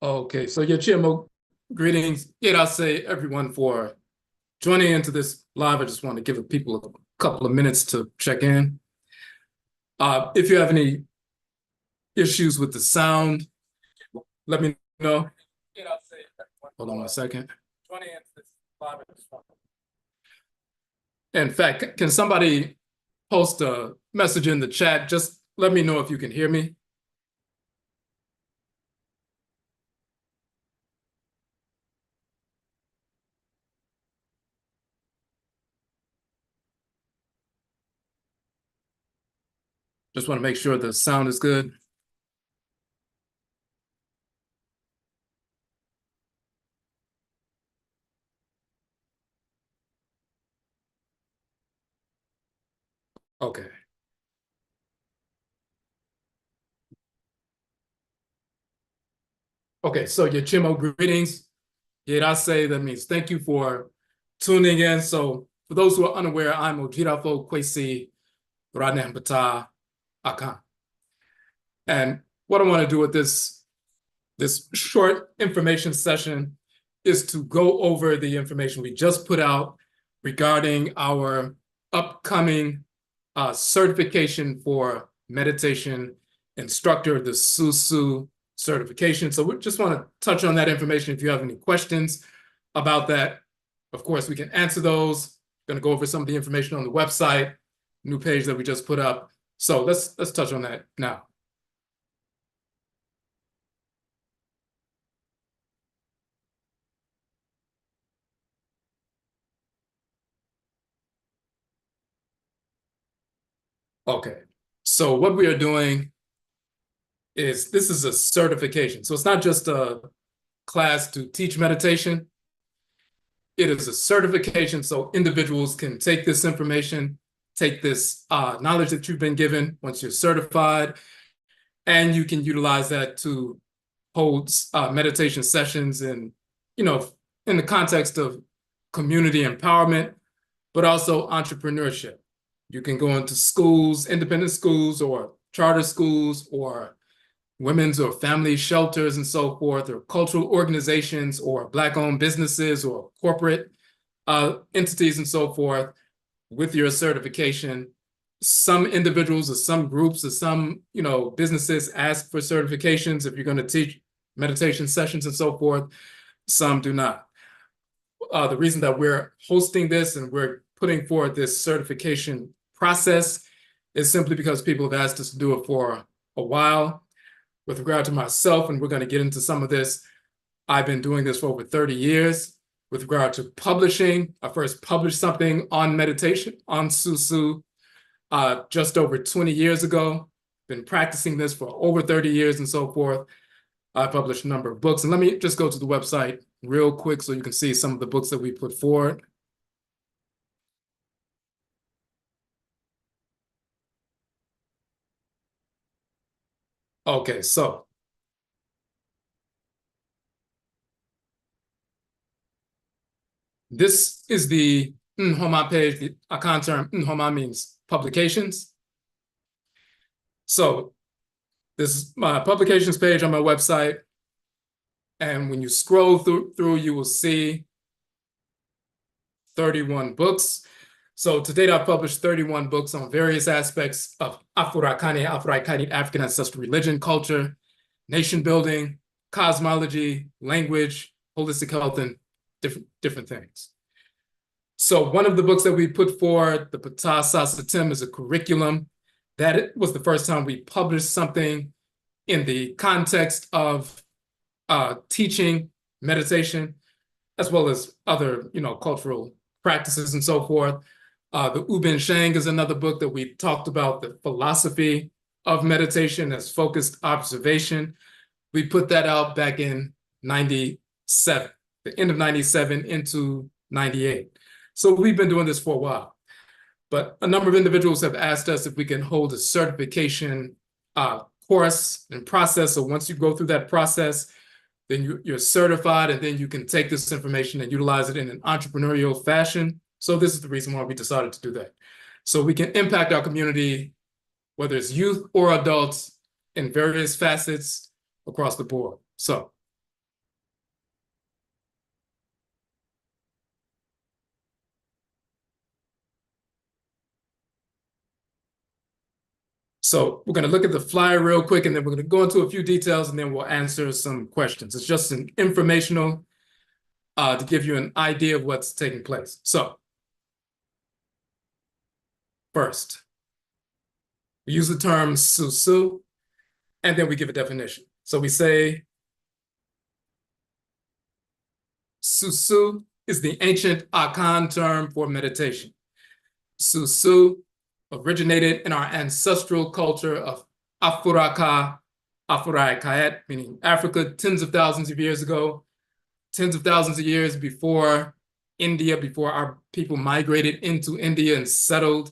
Okay, so your GMO greetings. I say everyone for joining into this live. I just want to give people a couple of minutes to check in. If you have any issues with the sound, let me know. Hold on a second. Joining into this live. In fact, can somebody post a message in the chat? Just let me know if you can hear me. Just want to make sure the sound is good. Okay. Okay, so your GMO greetings. Say that means thank you for tuning in. So for those who are unaware, I'm Odwirafo Kwesi Radnehambata Akan. And what I want to do with this short information session is to go over the information we just put out regarding our upcoming certification for meditation instructor, the Susuw certification. So we just want to touch on that information. If you have any questions about that, of course, we can answer those. Going to go over some of the information on the website, new page that we just put up. So let's touch on that now. Okay, so what we are doing is this is a certification. So it's not just a class to teach meditation. It is a certification so individuals can take this information, take this knowledge that you've been given once you're certified, and you can utilize that to hold meditation sessions in the context of community empowerment, but also entrepreneurship. You can go into schools, independent schools or charter schools or women's or family shelters and so forth, or cultural organizations or Black-owned businesses or corporate entities and so forth with your certification. Some individuals or some groups or some businesses ask for certifications if you're going to teach meditation sessions and so forth. Some do not. The reason that we're hosting this and we're putting forward this certification process is simply because people have asked us to do it for a while. With regard to myself, and we're going to get into some of this, I've been doing this for over 30 years. With regard to publishing, I first published something on meditation on Susuw just over 20 years ago. Been practicing this for over 30 years and so forth. I published a number of books. And let me just go to the website real quick so you can see some of the books that we put forward. Okay, so this is the Nhoma page. The Akan term Nhoma means publications. So this is my publications page on my website. And when you scroll through, you will see 31 books. So to date, I've published 31 books on various aspects of Afuraitkait, African ancestral religion, culture, nation building, cosmology, language, holistic health, and different things. So one of the books that we put forward, the Patah Sasatim, is a curriculum. That was the first time we published something in the context of teaching meditation, as well as other, cultural practices and so forth. The Ubin Shang is another book that we talked about the philosophy of meditation as focused observation. We put that out back in 97, the end of 97 into 98. So we've been doing this for a while. But a number of individuals have asked us if we can hold a certification course and process. So once you go through that process, then you're certified, and then you can take this information and utilize it in an entrepreneurial fashion. So this is the reason why we decided to do that. So we can impact our community, whether it's youth or adults, in various facets across the board. So So we're going to look at the flyer real quick, and then we're going to go into a few details, and then we'll answer some questions. It's just an informational to give you an idea of what's taking place. So first, we use the term Susuw, and then we give a definition. So we say Susuw is the ancient Akan term for meditation. Susuw originated in our ancestral culture of Afuraka, Afuraitkait, meaning Africa, tens of thousands of years ago, tens of thousands of years before India, before our people migrated into India and settled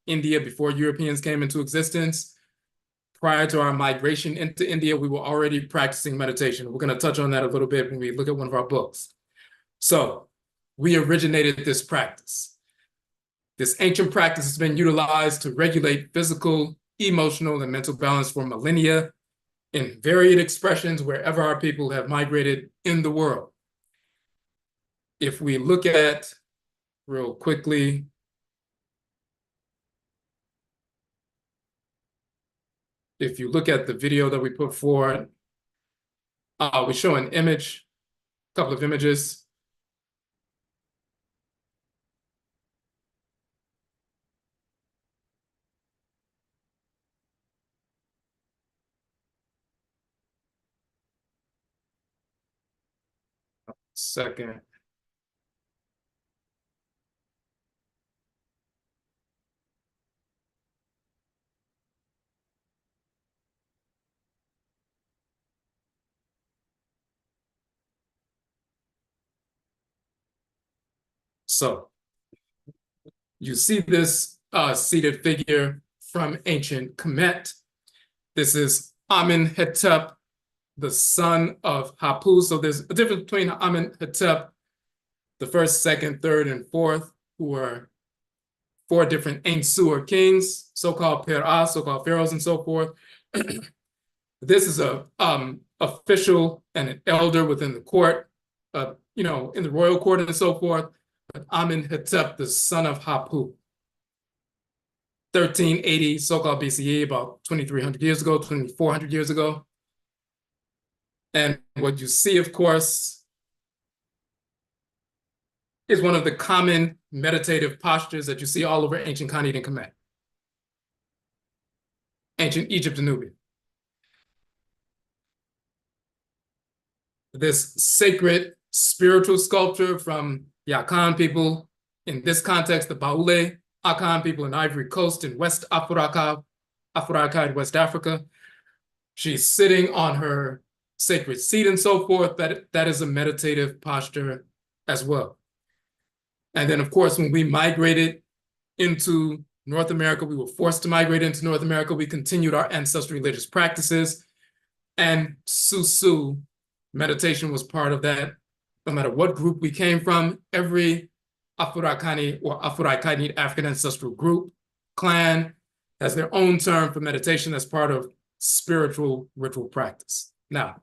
India, before Europeans came into existence. Prior to our migration into India, we were already practicing meditation. We're going to touch on that a little bit when we look at one of our books. So we originated this practice. This ancient practice has been utilized to regulate physical, emotional, and mental balance for millennia in varied expressions wherever our people have migrated in the world. If we look at, real quickly, if you look at the video that we put forward, we show an image, a couple of images. Second. So you see this seated figure from ancient Kemet. This is Amenhotep, the son of Hapu. So there's a difference between Amenhotep, the first, second, third, and fourth, who are four different Ainsuer kings, so-called Perah, so-called pharaohs, and so forth. This is a official and an elder within the court, in the royal court and so forth. But Amenhotep, the son of Hapu, 1380, so-called BCE, about 2,300 years ago, 2,400 years ago. And what you see, of course, is one of the common meditative postures that you see all over ancient Khanate and Kemet, ancient Egypt and Nubia. This sacred spiritual sculpture from the Akan people, in this context, the Baule Akan people in Ivory Coast in West Afuraka, Afuraitkait, West Africa. She's sitting on her sacred seat and so forth. That is a meditative posture as well. And then, of course, when we migrated into North America, we were forced to migrate into North America. We continued our ancestral religious practices, and Susuw meditation was part of that. No matter what group we came from, every Afurakani or Afuraitkait African ancestral group, clan, has their own term for meditation as part of spiritual ritual practice. Now,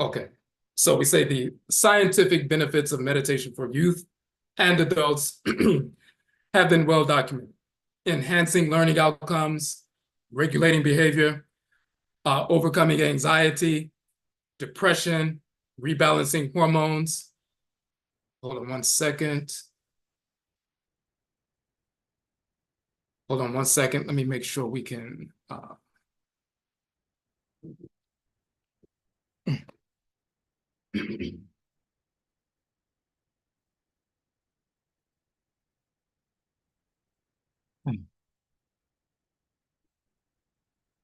okay, so we say the scientific benefits of meditation for youth and adults have been well documented. Enhancing learning outcomes, regulating behavior, overcoming anxiety, depression, rebalancing hormones. Hold on one second. Hold on one second. Let me make sure we can.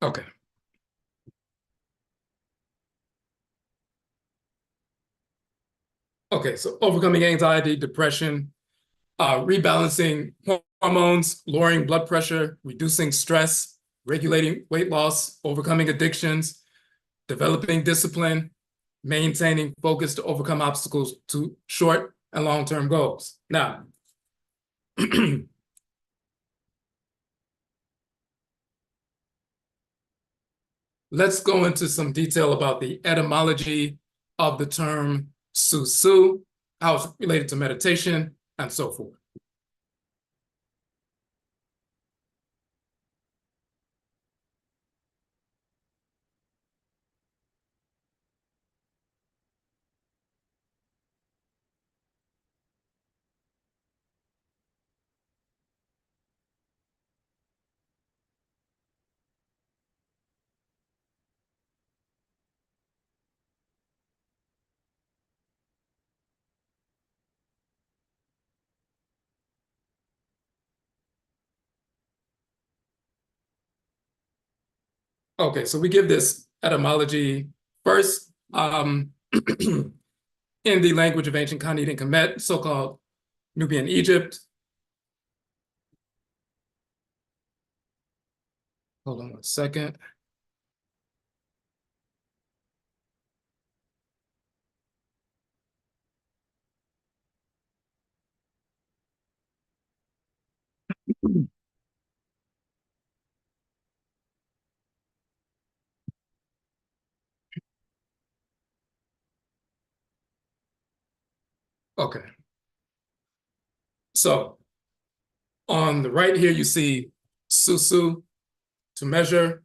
Okay. Okay, so overcoming anxiety, depression, rebalancing hormones, lowering blood pressure, reducing stress, regulating weight loss, overcoming addictions, developing discipline, maintaining focus to overcome obstacles to short and long-term goals. Now, let's go into some detail about the etymology of the term Susuw, how it's related to meditation, and so forth. Okay, so we give this etymology first in the language of ancient Khanid and Kemet, so-called Nubian Egypt. Hold on one second. Okay, so on the right here, you see Susuw, to measure,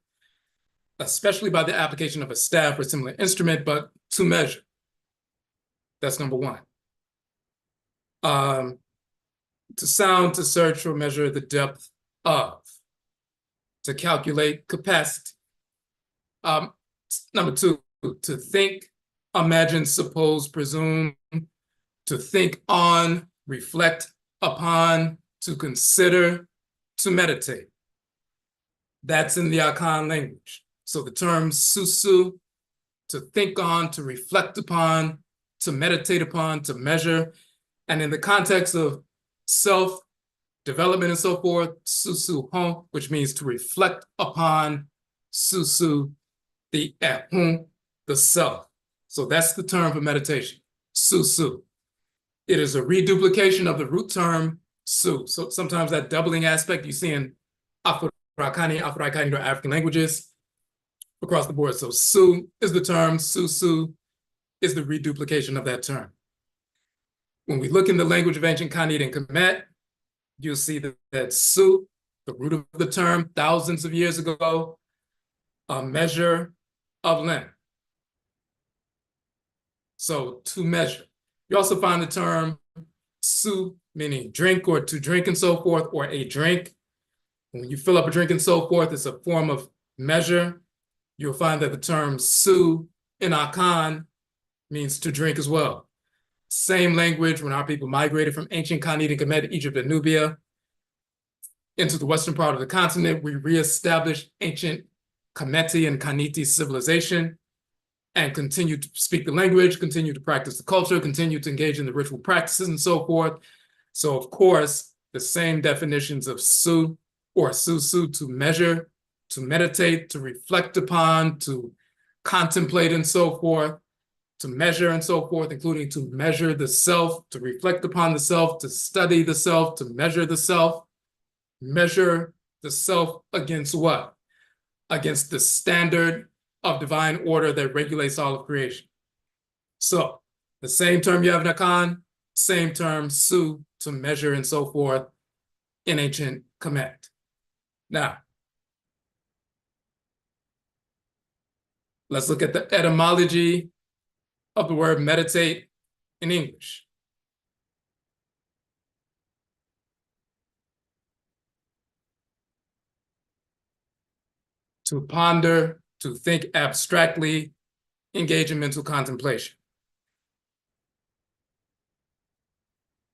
especially by the application of a staff or similar instrument, but to measure. That's number one. To sound, to search or measure the depth of, to calculate capacity. Number two, to think, imagine, suppose, presume, to think on, reflect upon, to consider, to meditate. That's in the Akan language. So the term Susuw, to think on, to reflect upon, to meditate upon, to measure. And in the context of self-development and so forth, Susuw hon, which means to reflect upon, Susuw, the ehun, the self. So that's the term for meditation, Susuw. It is a reduplication of the root term su. So sometimes that doubling aspect you see in Afuraitkait, or African languages across the board. So su is the term, Susuw is the reduplication of that term. When we look in the language of ancient Khanid and Kemet, you'll see that su, the root of the term, thousands of years ago, a measure of length. So to measure. You also find the term su, meaning drink or to drink and so forth, or a drink. When you fill up a drink and so forth, it's a form of measure. You'll find that the term su in Akan means to drink as well. Same language when our people migrated from ancient Khanid and Kemet, Egypt and Nubia, into the western part of the continent. We reestablished ancient Kemeti and Khaniti civilization and continue to speak the language, continue to practice the culture, continue to engage in the ritual practices and so forth. So of course, the same definitions of su or Susuw, to measure, to meditate, to reflect upon, to contemplate and so forth, to measure and so forth, including to measure the self, to reflect upon the self, to study the self, to measure the self. Measure the self against what? Against the standard of divine order that regulates all of creation. So the same term you have in Akan, same term su, to measure and so forth in ancient Kemet. Now, let's look at the etymology of the word meditate in English. To ponder, to think abstractly, engage in mental contemplation.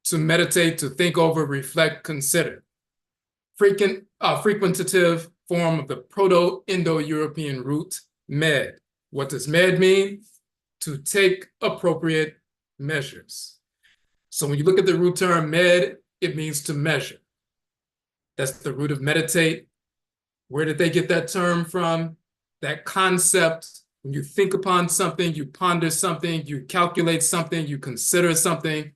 To meditate, to think over, reflect, consider. Frequentative form of the Proto-Indo-European root med. What does med mean? To take appropriate measures. So when you look at the root term med, it means to measure. That's the root of meditate. Where did they get that term from? That concept, when you think upon something, you ponder something, you calculate something, you consider something,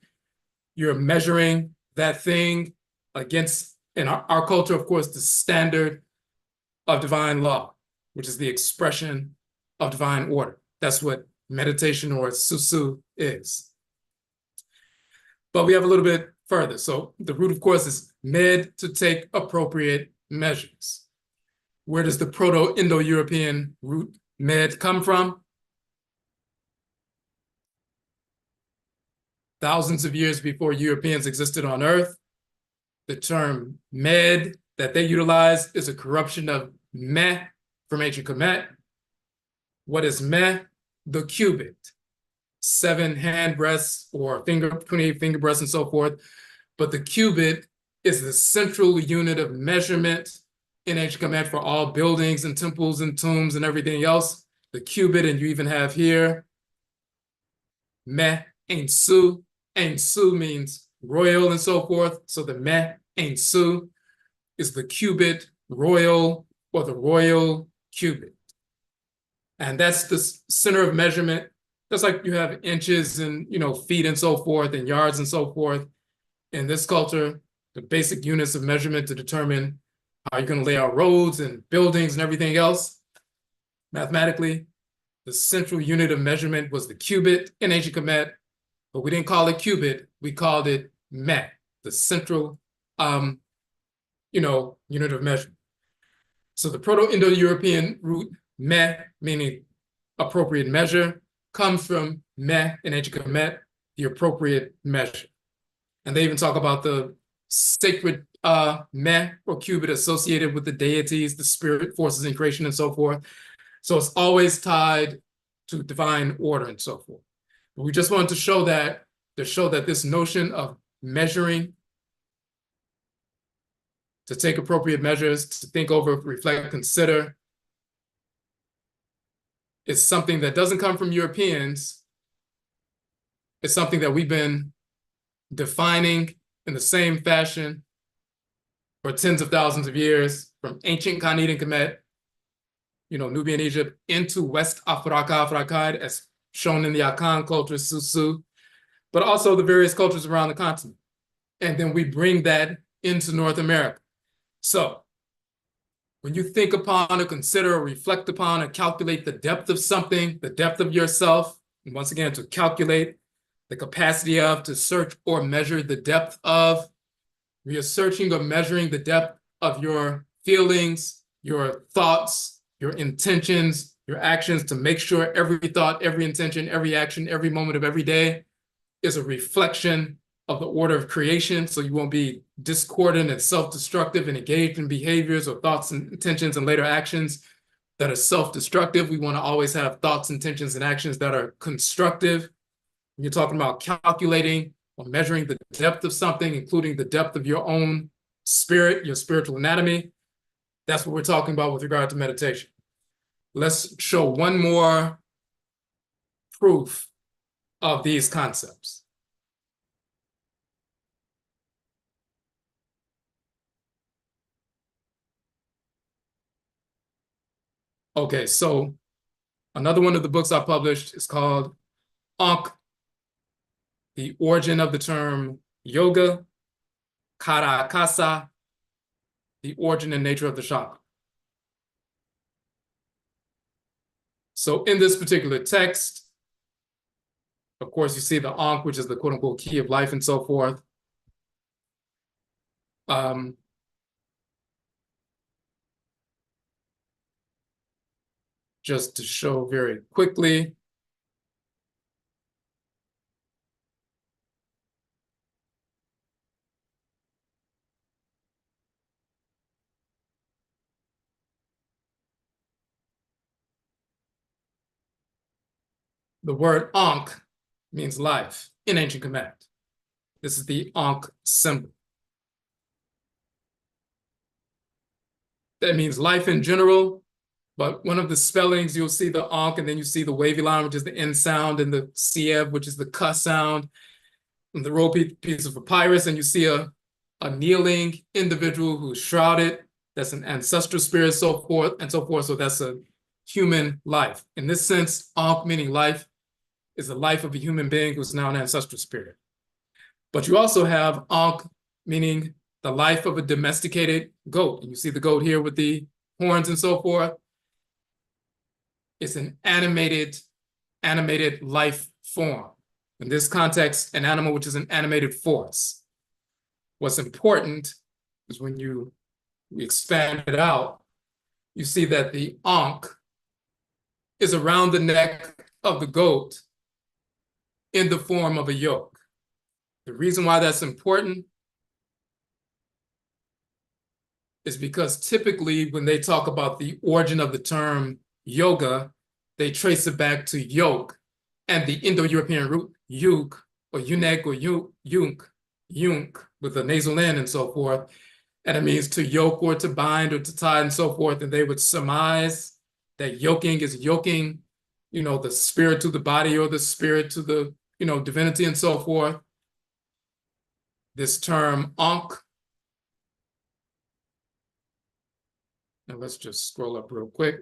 you're measuring that thing against, in our culture, of course, the standard of divine law, which is the expression of divine order. That's what meditation or Susuw is. But we have a little bit further. So the root, of course, is med, to take appropriate measures. Where does the Proto-Indo-European root med come from? Thousands of years before Europeans existed on Earth. The term med that they utilize is a corruption of meh from ancient Kemet. What is meh? The cubit. 7 hand breadths or 28 finger breadths and so forth. But the cubit is the central unit of measurement in ancient Kemet for all buildings and temples and tombs and everything else. The cubit, and you even have here meh ain't su. Ain't su means royal and so forth. So the meh ain't su is the cubit royal, or the royal cubit. And that's the center of measurement. Just like you have inches and feet and so forth, and yards and so forth. In this culture, the basic units of measurement to determine how you're going to lay out roads and buildings and everything else. Mathematically, the central unit of measurement was the cubit in ancient Kemet, but we didn't call it cubit, we called it meh, the central unit of measurement. So the Proto-Indo-European root meh, meaning appropriate measure, comes from meh in ancient Kemet, the appropriate measure. And they even talk about the sacred meh or cubit associated with the deities, the spirit forces in creation and so forth. So it's always tied to divine order and so forth. But we just wanted to show that this notion of measuring, to take appropriate measures, to think over, reflect, consider, is something that doesn't come from Europeans. It's something that we've been defining in the same fashion for tens of thousands of years, from ancient Khanid and Kemet, Nubian Egypt, into West Afuraka, Afuraitkait, as shown in the Akan culture, Susuw, but also the various cultures around the continent. And then we bring that into North America. So when you think upon or consider or reflect upon or calculate the depth of something, the depth of yourself, and once again, to calculate the capacity of, to search or measure the depth of, we are searching or measuring the depth of your feelings, your thoughts, your intentions, your actions, to make sure every thought, every intention, every action, every moment of every day is a reflection of the order of creation, so you won't be discordant and self-destructive and engaged in behaviors or thoughts and intentions and later actions that are self-destructive. We want to always have thoughts, intentions, and actions that are constructive. When you're talking about calculating or measuring the depth of something, including the depth of your own spirit, your spiritual anatomy, that's what we're talking about with regard to meditation. Let's show one more proof of these concepts. Okay, so another one of the books I published is called Ankh, the origin of the term yoga, Karakasa, the origin and nature of the chakra. So in this particular text, of course, you see the Ankh, which is the quote unquote key of life and so forth. Just to show very quickly. The word Ankh means life in ancient Kemet. This is the Ankh symbol. That means life in general, but one of the spellings, you'll see the Ankh, and then you see the wavy line, which is the N sound, and the Siev, which is the K sound, and the roll piece of papyrus, and you see a kneeling individual who's shrouded. That's an ancestral spirit, so forth and so forth. So that's a human life. In this sense, Ankh, meaning life, is the life of a human being who's now an ancestral spirit. But you also have Ankh, meaning the life of a domesticated goat. And you see the goat here with the horns and so forth. It's an animated life form. In this context, an animal which is an animated force. What's important is when you expand it out, you see that the ankh is around the neck of the goat in the form of a yoke. The reason why that's important is because typically when they talk about the origin of the term yoga, they trace it back to yoke and the Indo-European root yuk or yunek or yunk with a nasal N and so forth. And it means to yoke or to bind or to tie and so forth. And they would surmise that yoking is yoking, the spirit to the body or the spirit to the, divinity and so forth. This term ankh. Now let's just scroll up real quick.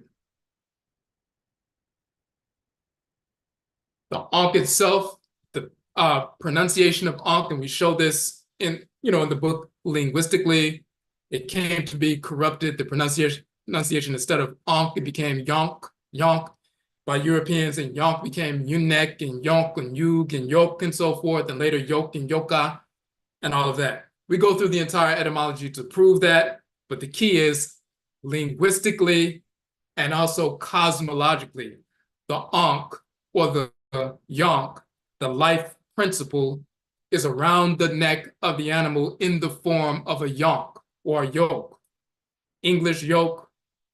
The ankh itself, the pronunciation of ankh, and we show this in the book linguistically, it came to be corrupted. The pronunciation instead of ankh, it became yonk by Europeans, and yonk became yunek and yonk and yug and yok and so forth, and later yoke and yoka and all of that. We go through the entire etymology to prove that, but the key is linguistically and also cosmologically, the ankh or the yonk, the life principle, is around the neck of the animal in the form of a yonk or a yoke. English yoke,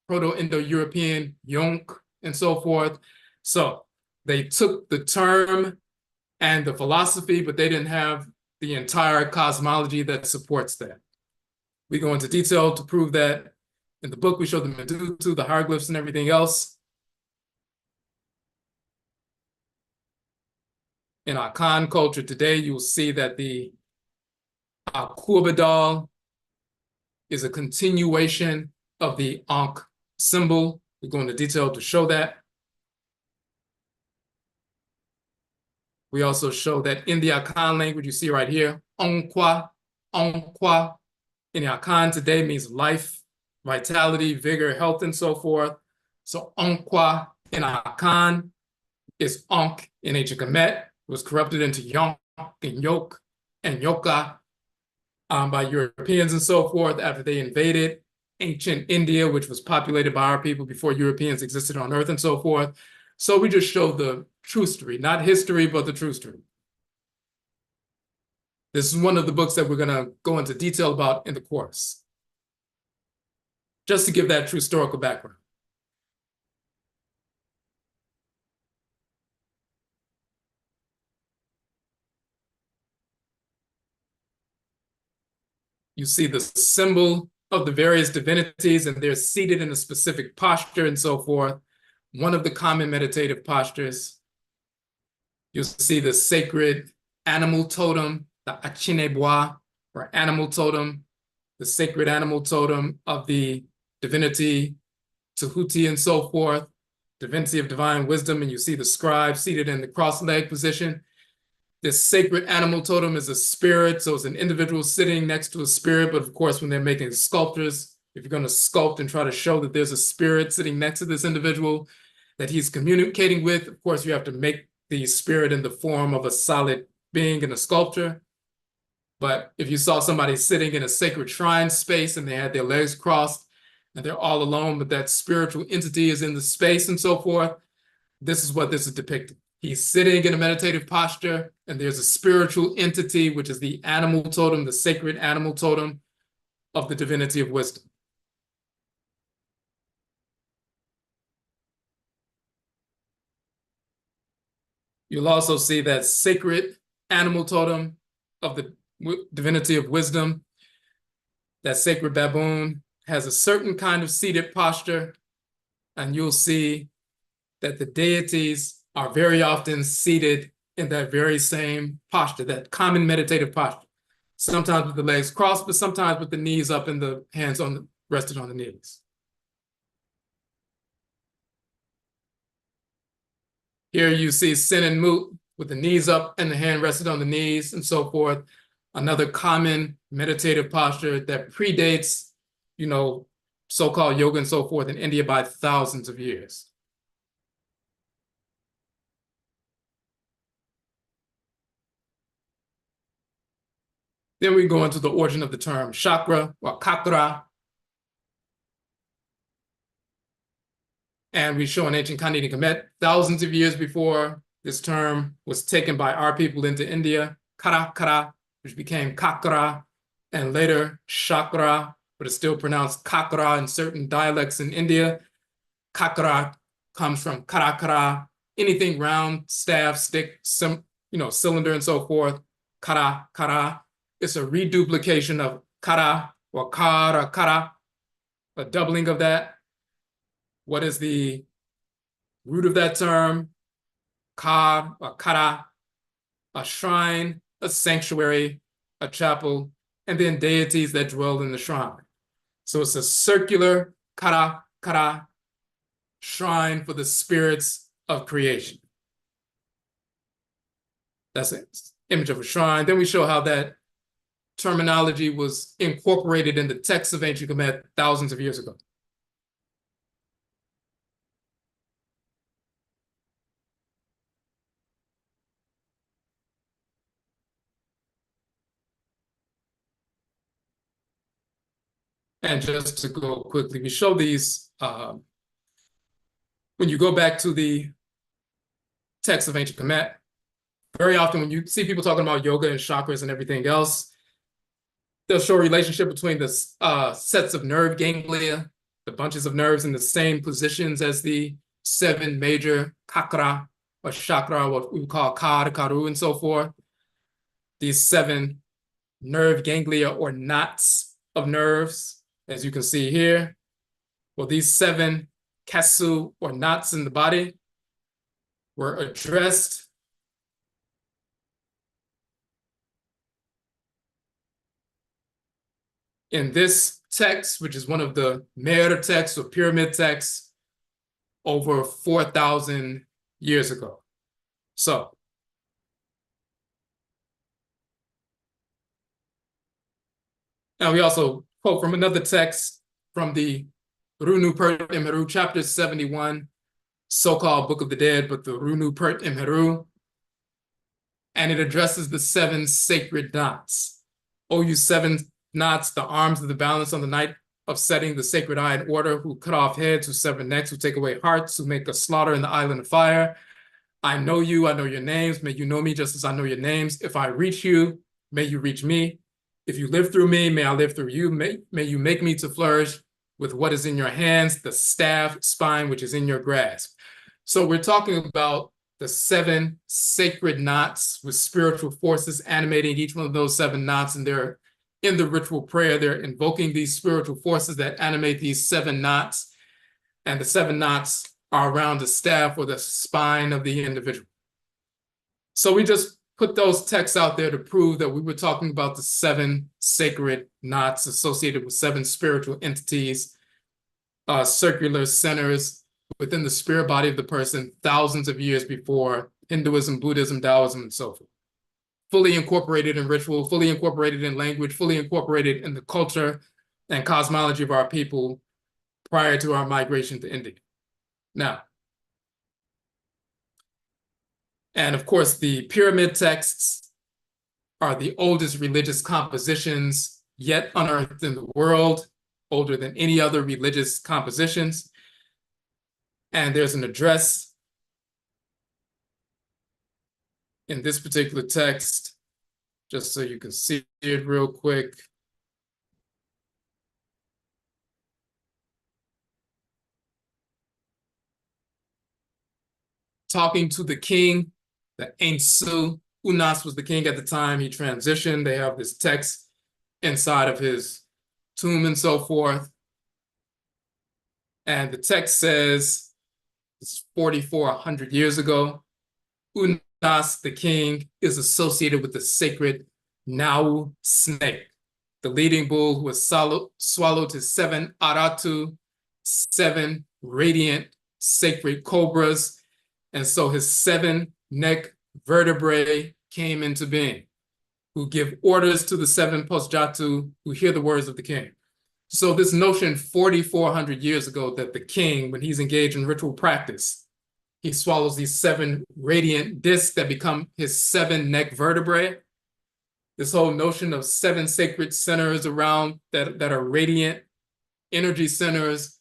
Proto-Indo-European yonk, and so forth. So they took the term and the philosophy, but they didn't have the entire cosmology that supports that. We go into detail to prove that. In the book, we show the Medutu, the hieroglyphs, and everything else. In Akan culture today, you will see that the Akurbadal is a continuation of the Ankh symbol. We go into detail to show that. We also show that in the Akan language, you see right here, Onkwa in the Akan today means life, vitality, vigor, health, and so forth. So Onkwa in Akan is Ankh in ancient Kemet. It was corrupted into yonk and yoke and yoka by Europeans and so forth after they invaded ancient India, which was populated by our people before Europeans existed on Earth and so forth. So we just show the true story, not history, but the true story. This is one of the books that we're going to go into detail about in the course, just to give that true historical background. You see the symbol of the various divinities, and they're seated in a specific posture and so forth. One of the common meditative postures. You'll see the sacred animal totem, the Achinebois, or animal totem, the sacred animal totem of the divinity Tahuti and so forth, divinity of divine wisdom, and you see the scribe seated in the cross-leg position. This sacred animal totem is a spirit, so it's an individual sitting next to a spirit, but of course, when they're making sculptures, if you're going to sculpt and try to show that there's a spirit sitting next to this individual that he's communicating with, of course, you have to make the spirit in the form of a solid being in a sculpture. But if you saw somebody sitting in a sacred shrine space and they had their legs crossed and they're all alone, but that spiritual entity is in the space and so forth, this is what this is depicting. He's sitting in a meditative posture, and there's a spiritual entity, which is the animal totem, the sacred animal totem of the divinity of wisdom. You'll also see that sacred animal totem of the divinity of wisdom. That sacred baboon has a certain kind of seated posture, and you'll see that the deities are very often seated in that very same posture, that common meditative posture. Sometimes with the legs crossed, but sometimes with the knees up and the hands rested on the knees. Here you see Sin and Mut with the knees up and the hand rested on the knees and so forth. another common meditative posture that predates, so-called yoga and so forth in India by thousands of years. Then we go into the origin of the term chakra or kakra. And we show in ancient Khanate Kemet, thousands of years before this term was taken by our people into India, kara, which became kakra, and later chakra, but it's still pronounced kakra in certain dialects in India. Kakra comes from kara, anything round, staff, stick, cylinder, and so forth. Kara. It's a reduplication of kara or kara, a doubling of that. What is the root of that term? Ka or kara, a shrine, a sanctuary, a chapel, and then deities that dwell in the shrine. So it's a circular kara shrine for the spirits of creation. That's an image of a shrine. Then we show how that terminology was incorporated in the texts of ancient Kemet thousands of years ago. And just to go quickly, we show these, when you go back to the text of ancient Kemet, very often when you see people talking about yoga and chakras and everything else, they'll show a relationship between the sets of nerve ganglia, the bunches of nerves in the same positions as the 7 major kakra or chakra, what we call karu, and so forth. These 7 nerve ganglia or knots of nerves, as you can see here. Well, these 7 kasu or knots in the body were addressed in this text, which is one of the Mer texts or pyramid texts over 4,000 years ago. So, and we also quote from another text from the Runu Pert Imheru, chapter 71, so-called Book of the Dead, but the Runu Pert Imheru, and it addresses the 7 sacred knots. O you 7 knots, the arms of the balance on the night of setting the sacred eye in order, who cut off heads, who sever necks, who take away hearts, who make a slaughter in the island of fire. I know you, I know your names. May you know me just as I know your names. If I reach you, may you reach me. If you live through me, may I live through you. May you make me to flourish with what is in your hands, the staff, spine, which is in your grasp. So we're talking about the 7 sacred knots with spiritual forces animating each one of those 7 knots, and they're in the ritual prayer, they're invoking these spiritual forces that animate these 7 knots, and the 7 knots are around the staff or the spine of the individual. So we just put those texts out there to prove that we were talking about the 7 sacred knots associated with 7 spiritual entities, circular centers within the spirit body of the person thousands of years before Hinduism, Buddhism, Taoism, and so forth. Fully incorporated in ritual, fully incorporated in language, fully incorporated in the culture and cosmology of our people prior to our migration to India. Now, and of course, the pyramid texts are the oldest religious compositions yet unearthed in the world, older than any other religious compositions. And there's an address in this particular text, just so you can see it real quick. Talking to the king, the Susuw. Unas was the king at the time. He transitioned. They have this text inside of his tomb and so forth. And the text says, it's 4,400 years ago. Unas, the king, is associated with the sacred Nau snake, the leading bull who has swallowed his 7 aratu, 7 radiant sacred cobras. And so his 7 neck vertebrae came into being. who give orders to the 7 Posjatu who hear the words of the king. So this notion 4,400 years ago that the king, when he's engaged in ritual practice, he swallows these 7 radiant discs that become his 7 neck vertebrae. This whole notion of 7 sacred centers around that are radiant energy centers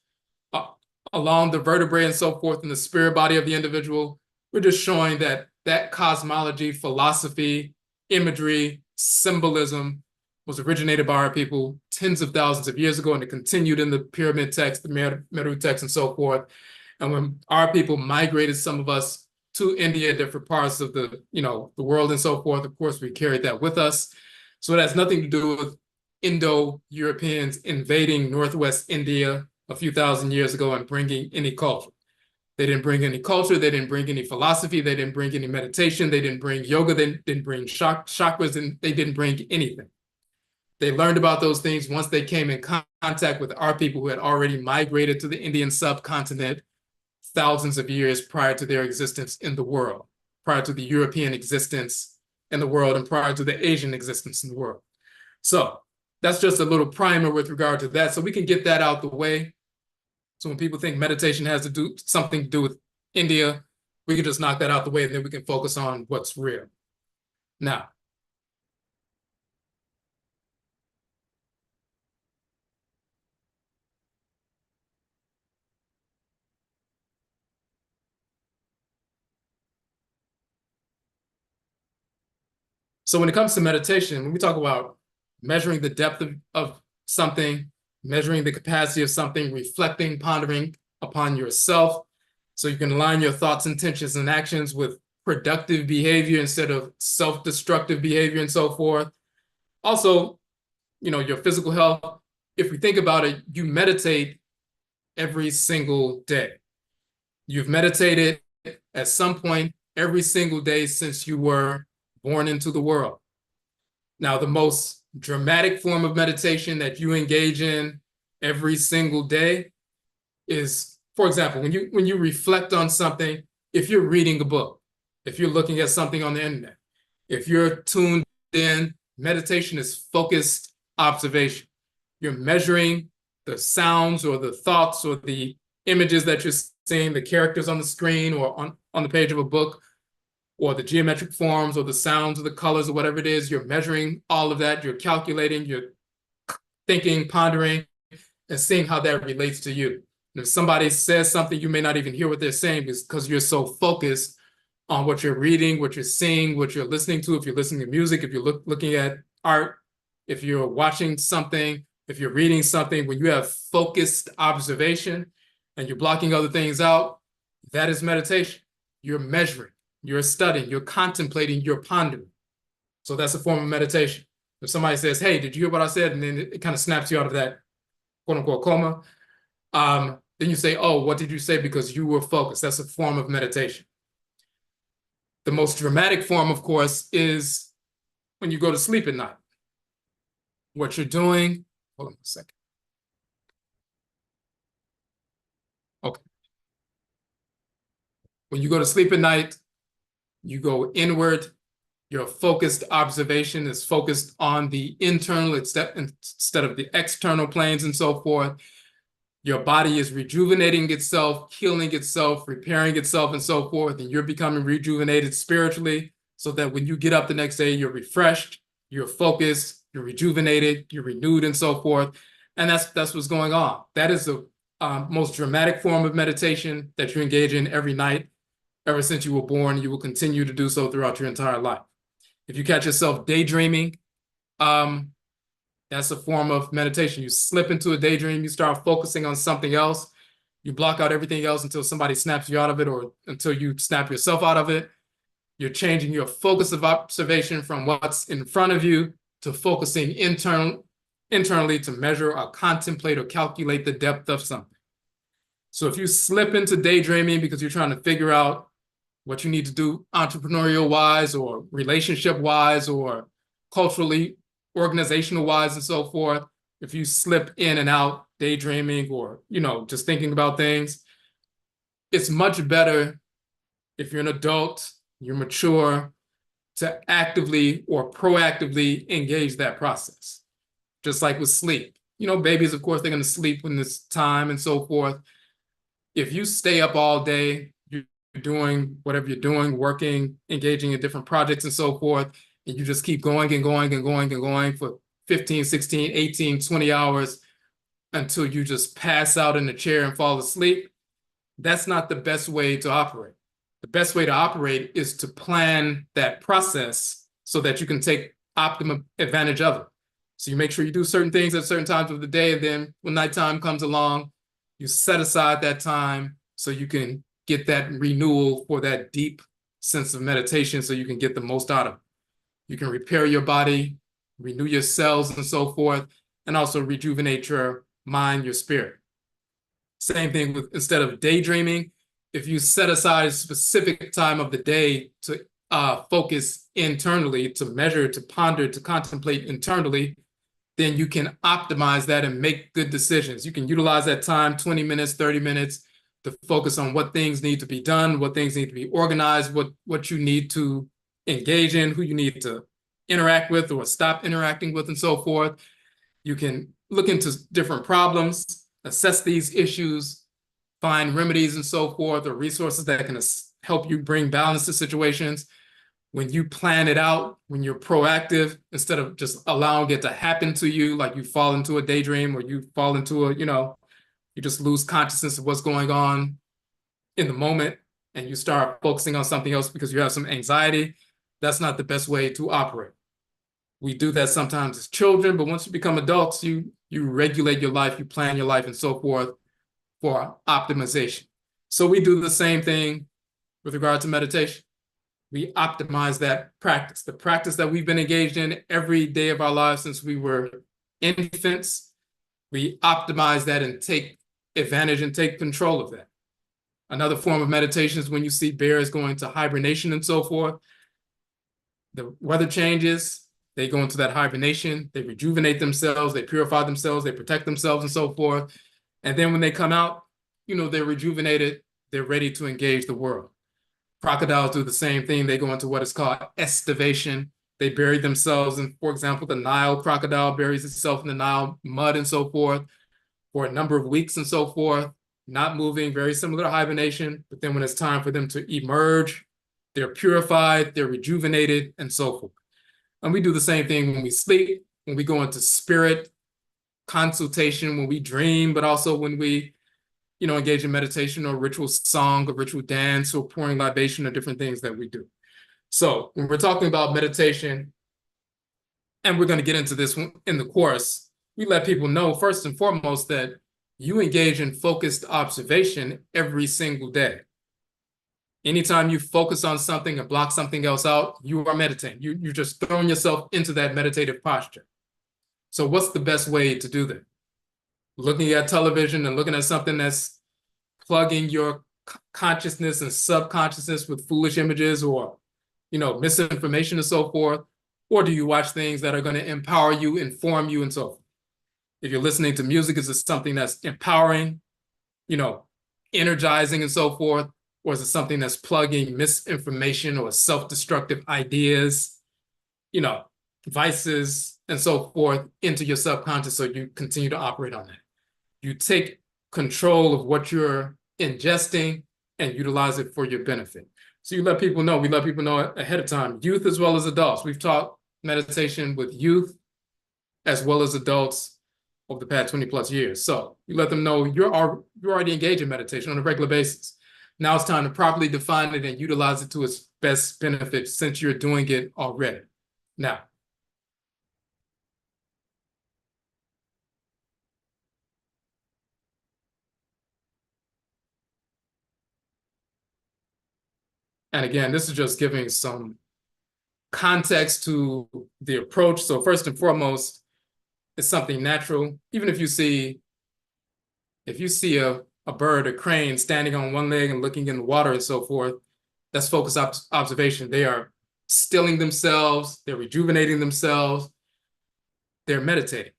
along the vertebrae and so forth in the spirit body of the individual. We're just showing that that cosmology, philosophy, imagery, symbolism was originated by our people tens of thousands of years ago, and it continued in the pyramid text, the Meru text, and so forth. And when our people migrated, some of us, to India, different parts of the world and so forth, of course, we carried that with us. So it has nothing to do with Indo-Europeans invading Northwest India a few thousand years ago and bringing any culture. They didn't bring any culture, they didn't bring any philosophy, they didn't bring any meditation, they didn't bring yoga, they didn't bring chakras, and they didn't bring anything. They learned about those things once they came in contact with our people who had already migrated to the Indian subcontinent thousands of years prior to their existence in the world, prior to the European existence in the world, and prior to the Asian existence in the world. So that's just a little primer with regard to that. So we can get that out the way. So when people think meditation has to do something to do with India, we can just knock that out the way, and then we can focus on what's real. Now, so when it comes to meditation, when we talk about measuring the depth of something, measuring the capacity of something, reflecting, pondering upon yourself, so you can align your thoughts, intentions, and actions with productive behavior instead of self-destructive behavior and so forth. Also, your physical health. If we think about it, you meditate every single day. You've meditated at some point every single day since you were born into the world. Now, the most dramatic form of meditation that you engage in every single day is, for example, when you reflect on something, if you're reading a book, if you're looking at something on the internet, if you're tuned in, meditation is focused observation. You're measuring the sounds or the thoughts or the images that you're seeing, the characters on the screen or on the page of a book, or the geometric forms or the sounds or the colors or whatever it is. You're measuring all of that. You're calculating, you're thinking, pondering, and seeing how that relates to you. And if somebody says something, you may not even hear what they're saying because you're so focused on what you're reading, what you're seeing, what you're listening to. If you're listening to music, if you're looking at art, if you're watching something, if you're reading something, when you have focused observation and you're blocking other things out, that is meditation. You're measuring, you're studying, you're contemplating, you're pondering. So that's a form of meditation. If somebody says, hey, did you hear what I said? And then it kind of snaps you out of that quote unquote coma. Then you say, oh, what did you say? Because you were focused. That's a form of meditation. The most dramatic form, of course, is when you go to sleep at night. What you're doing, hold on a second. Okay. When you go to sleep at night, you go inward. Your focused observation is focused on the internal instead of the external planes and so forth. Your body is rejuvenating itself, healing itself, repairing itself, and so forth. And you're becoming rejuvenated spiritually so that when you get up the next day, you're refreshed, you're focused, you're rejuvenated, you're renewed, and so forth. And that's what's going on. That is the most dramatic form of meditation that you engage in every night. Ever since you were born, you will continue to do so throughout your entire life. If you catch yourself daydreaming, that's a form of meditation. You slip into a daydream, you start focusing on something else, you block out everything else until somebody snaps you out of it or until you snap yourself out of it. You're changing your focus of observation from what's in front of you to focusing internally to measure or contemplate or calculate the depth of something. So if you slip into daydreaming because you're trying to figure out what you need to do entrepreneurial-wise or relationship-wise or culturally, organizational-wise and so forth, if you slip in and out daydreaming or, just thinking about things, it's much better if you're an adult, you're mature, to actively or proactively engage that process. Just like with sleep. You know, babies, of course, they're going to sleep when it's time and so forth. If you stay up all day, you're doing whatever you're doing, working, engaging in different projects and so forth, and you just keep going and going and going and going for 15, 16, 18, 20 hours until you just pass out in the chair and fall asleep, that's not the best way to operate. The best way to operate is to plan that process so that you can take optimum advantage of it. So you make sure you do certain things at certain times of the day, and then when nighttime comes along, you set aside that time so you can get that renewal for that deep sense of meditation so you can get the most out of it. You can repair your body, renew your cells and so forth, and also rejuvenate your mind, your spirit. Same thing with, instead of daydreaming, if you set aside a specific time of the day to focus internally, to measure, to ponder, to contemplate internally, then you can optimize that and make good decisions. You can utilize that time, 20 minutes, 30 minutes, to focus on what things need to be done, what things need to be organized, what you need to engage in, who you need to interact with or stop interacting with and so forth. You can look into different problems, assess these issues, find remedies and so forth, or resources that can help you bring balance to situations. When you plan it out, when you're proactive, instead of just allowing it to happen to you, like you fall into a daydream or you fall into a, you just lose consciousness of what's going on in the moment and you start focusing on something else because you have some anxiety, that's not the best way to operate. We do that sometimes as children, but once you become adults, you regulate your life, you plan your life and so forth for optimization. So we do the same thing with regard to meditation. We optimize that practice, the practice that we've been engaged in every day of our lives since we were infants. We optimize that and take advantage and take control of that. Another form of meditation is when you see bears going to hibernation and so forth. The weather changes, they go into that hibernation, they rejuvenate themselves, they purify themselves, they protect themselves and so forth. And then when they come out, they're rejuvenated, they're ready to engage the world. Crocodiles do the same thing. They go into what is called estivation. They bury themselves in, for example, the Nile crocodile buries itself in the Nile mud and so forth for a number of weeks and so forth, not moving, very similar to hibernation. But then when it's time for them to emerge, they're purified, they're rejuvenated, and so forth. And we do the same thing when we sleep, when we go into spirit consultation, when we dream, but also when we engage in meditation or ritual song or ritual dance or pouring libation or different things that we do. So when we're talking about meditation, and we're going to get into this in the course, we let people know first and foremost that you engage in focused observation every single day. Anytime you focus on something and block something else out, you are meditating. You're just throwing yourself into that meditative posture. So what's the best way to do that? Looking at television and looking at something that's plugging your consciousness and subconsciousness with foolish images or, misinformation and so forth? Or do you watch things that are going to empower you, inform you, and so forth? If you're listening to music, is it something that's empowering, energizing and so forth? Or is it something that's plugging misinformation or self-destructive ideas, vices and so forth into your subconscious so you continue to operate on that? You take control of what you're ingesting and utilize it for your benefit. So you let people know, we let people know ahead of time, youth as well as adults. We've taught meditation with youth as well as adults over the past 20 plus years. So you let them know you're already engaged in meditation on a regular basis. Now it's time to properly define it and utilize it to its best benefit since you're doing it already. Now, and again, this is just giving some context to the approach. So first and foremost, it's something natural. Even if you see a bird, a crane standing on one leg and looking in the water and so forth, that's focused observation. They are stilling themselves, they're rejuvenating themselves, they're meditating,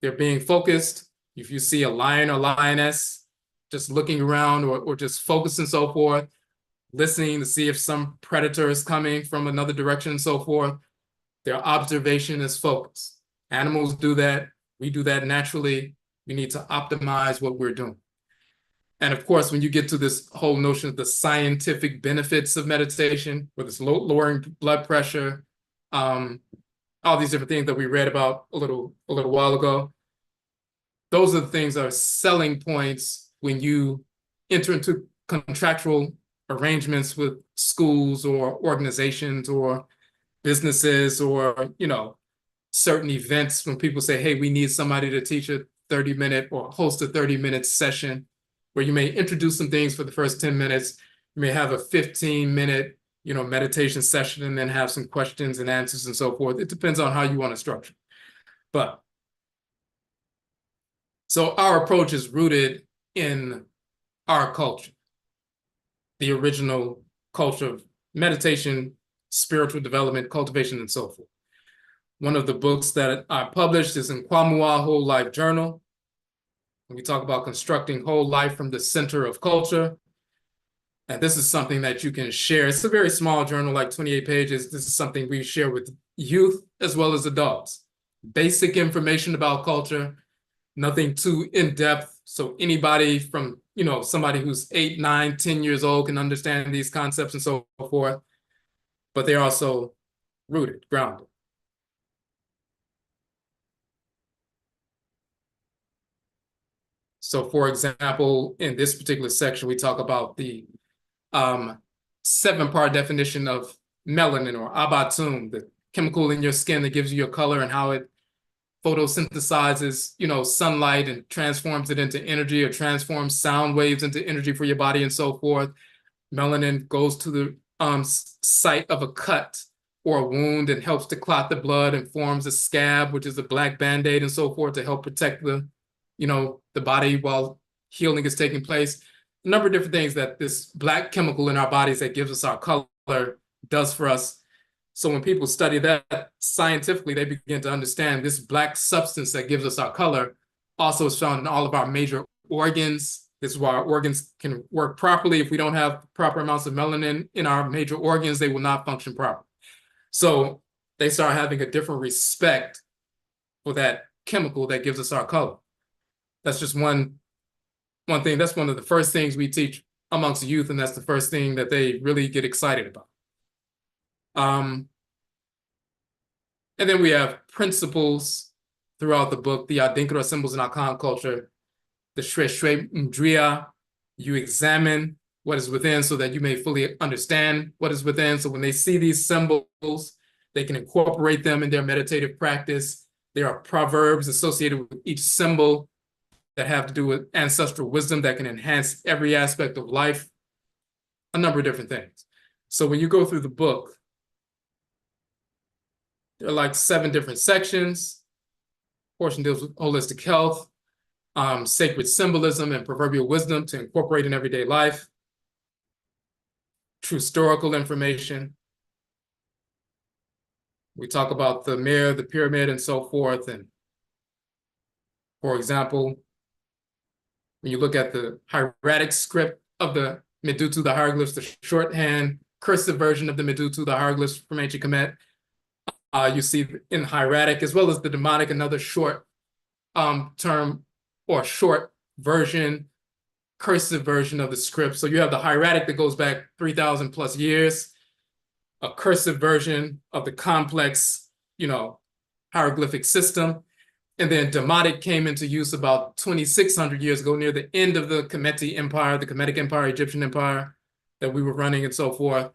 they're being focused. If you see a lion or lioness just looking around or just focused and so forth, listening to see if some predator is coming from another direction and so forth. Their observation is focused. Animals do that. We do that naturally. We need to optimize what we're doing. And of course, when you get to this whole notion of the scientific benefits of meditation, whether it's lowering blood pressure, all these different things that we read about a little while ago, those are the things that are selling points when you enter into contractual arrangements with schools or organizations or businesses or, certain events when people say, hey, we need somebody to teach a 30-minute or host a 30-minute session where you may introduce some things for the first 10 minutes. You may have a 15-minute, meditation session and then have some questions and answers and so forth. It depends on how you want to structure. But so our approach is rooted in our culture, the original culture of meditation, spiritual development, cultivation, and so forth. One of the books that I published is Nkwamua Whole Life Journal. We talk about constructing whole life from the center of culture. And this is something that you can share. It's a very small journal, like 28 pages. This is something we share with youth as well as adults. Basic information about culture, nothing too in-depth. So anybody from, somebody who's 8, 9, 10 years old can understand these concepts and so forth. But they're also rooted, grounded. So for example, in this particular section, we talk about the 7-part definition of melanin or abatum, the chemical in your skin that gives you your color and how it photosynthesizes, sunlight and transforms it into energy or transforms sound waves into energy for your body and so forth. Melanin goes to the site of a cut or a wound and helps to clot the blood and forms a scab, which is a black Band-Aid and so forth to help protect the body while healing is taking place. A number of different things that this black chemical in our bodies that gives us our color does for us. So when people study that scientifically, they begin to understand this black substance that gives us our color also is found in all of our major organs. This is why our organs can work properly. If we don't have proper amounts of melanin in our major organs, they will not function properly. So they start having a different respect for that chemical that gives us our color. That's just one thing. That's one of the first things we teach amongst the youth, and that's the first thing that they really get excited about. And then we have principles throughout the book, the Adinkra symbols in Akan culture, the Shwe Shwe Mdria. You examine what is within so that you may fully understand what is within. So when they see these symbols, they can incorporate them in their meditative practice. There are proverbs associated with each symbol that have to do with ancestral wisdom that can enhance every aspect of life, a number of different things. So when you go through the book, there are like 7 different sections. Portion deals with holistic health, sacred symbolism and proverbial wisdom to incorporate in everyday life, true historical information. We talk about the mirror, the pyramid, and so forth. And for example, when you look at the hieratic script of the Medutu, the hieroglyphs, the shorthand cursive version of the Medutu, the hieroglyphs from ancient Kemet, you see in hieratic, as well as the demonic, another short term or short version, cursive version of the script. So you have the hieratic that goes back 3,000 plus years, a cursive version of the complex, hieroglyphic system. And then Demotic came into use about 2,600 years ago, near the end of the Kemetic Empire, the Kemetic Empire, Egyptian Empire that we were running and so forth.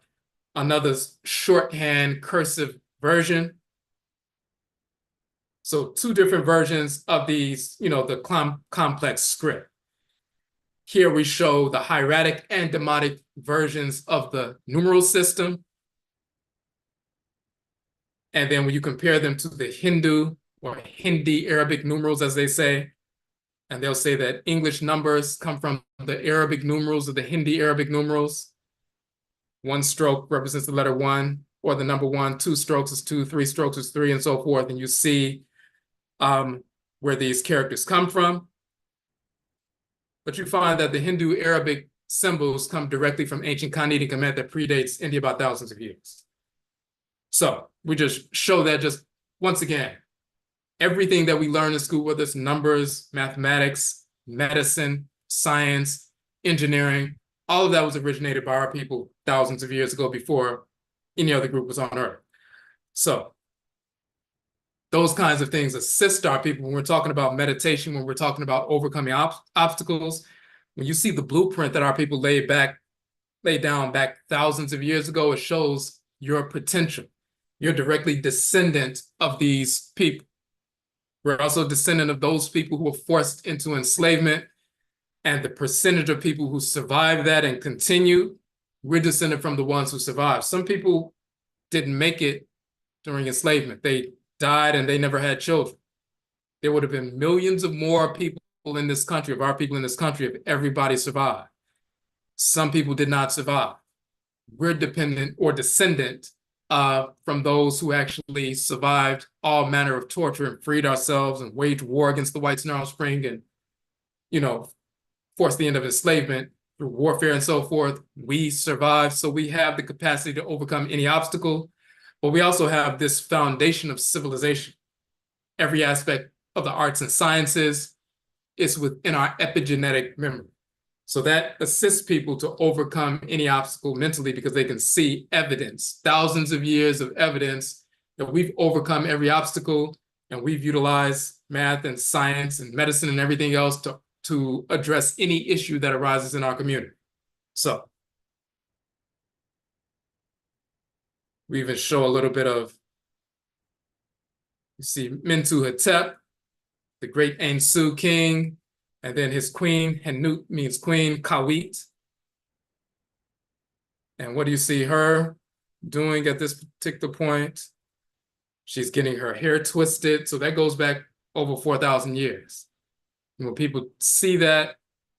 Another shorthand cursive version. So 2 different versions of these, the complex script. Here we show the hieratic and demotic versions of the numeral system. And then when you compare them to the Hindu or Hindi Arabic numerals, as they say, and they'll say that English numbers come from the Arabic numerals or the Hindi Arabic numerals. 1 stroke represents the letter 1 or the number 1, 2 strokes is 2, 3 strokes is 3, and so forth. And you see where these characters come from. But you find that the Hindu Arabic symbols come directly from ancient Khanate Kemet that predates India by thousands of years. So we just show that just once again, everything that we learn in school, whether it's numbers, mathematics, medicine, science, engineering, all of that was originated by our people thousands of years ago before any other group was on Earth. So those kinds of things assist our people when we're talking about meditation, when we're talking about overcoming obstacles. When you see the blueprint that our people laid down back thousands of years ago, it shows your potential. You're directly descendant of these people. We're also descendant of those people who were forced into enslavement, and the percentage of people who survived that and continued, we're descended from the ones who survived. Some people didn't make it during enslavement. They died and they never had children. There would have been millions of more people in this country, of our people in this country, if everybody survived. Some people did not survive. We're dependent or descendant from those who actually survived all manner of torture and freed ourselves and waged war against the whites in Arab Spring and, forced the end of enslavement through warfare and so forth. We survived, so we have the capacity to overcome any obstacle, but we also have this foundation of civilization. Every aspect of the arts and sciences is within our epigenetic memory. So that assists people to overcome any obstacle mentally because they can see evidence, thousands of years of evidence that we've overcome every obstacle, and we've utilized math and science and medicine and everything else to address any issue that arises in our community. So we even show a little bit of, you see Mentuhotep, the great Susuw king, and then his queen, Henut means queen, Kawit. And what do you see her doing at this particular point? She's getting her hair twisted. So that goes back over 4,000 years. And when people see that,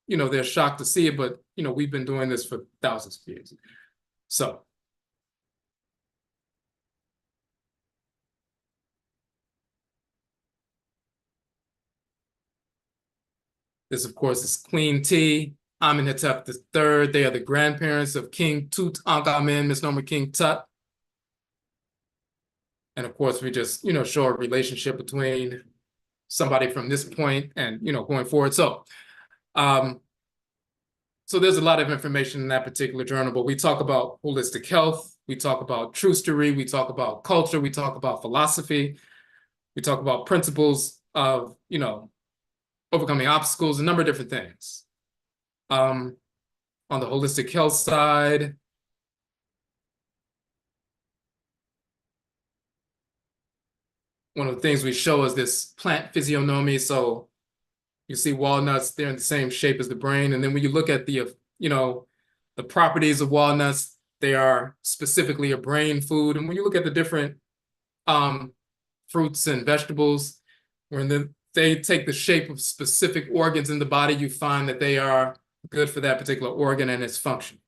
they're shocked to see it, but, we've been doing this for thousands of years. So this, of course, is Queen T, Amenhotep III. They are the grandparents of King Tutankhamen, misnomer King Tut. And of course, we just, show a relationship between somebody from this point and, going forward. So, so there's a lot of information in that particular journal, but we talk about holistic health, we talk about trustery, we talk about culture, we talk about philosophy, we talk about principles of, overcoming obstacles, a number of different things. On the holistic health side, one of the things we show is this plant physiognomy. So you see walnuts, they're in the same shape as the brain. And then when you look at the, the properties of walnuts, they are specifically a brain food. And when you look at the different fruits and vegetables, when they take the shape of specific organs in the body, you find that they are good for that particular organ and its function.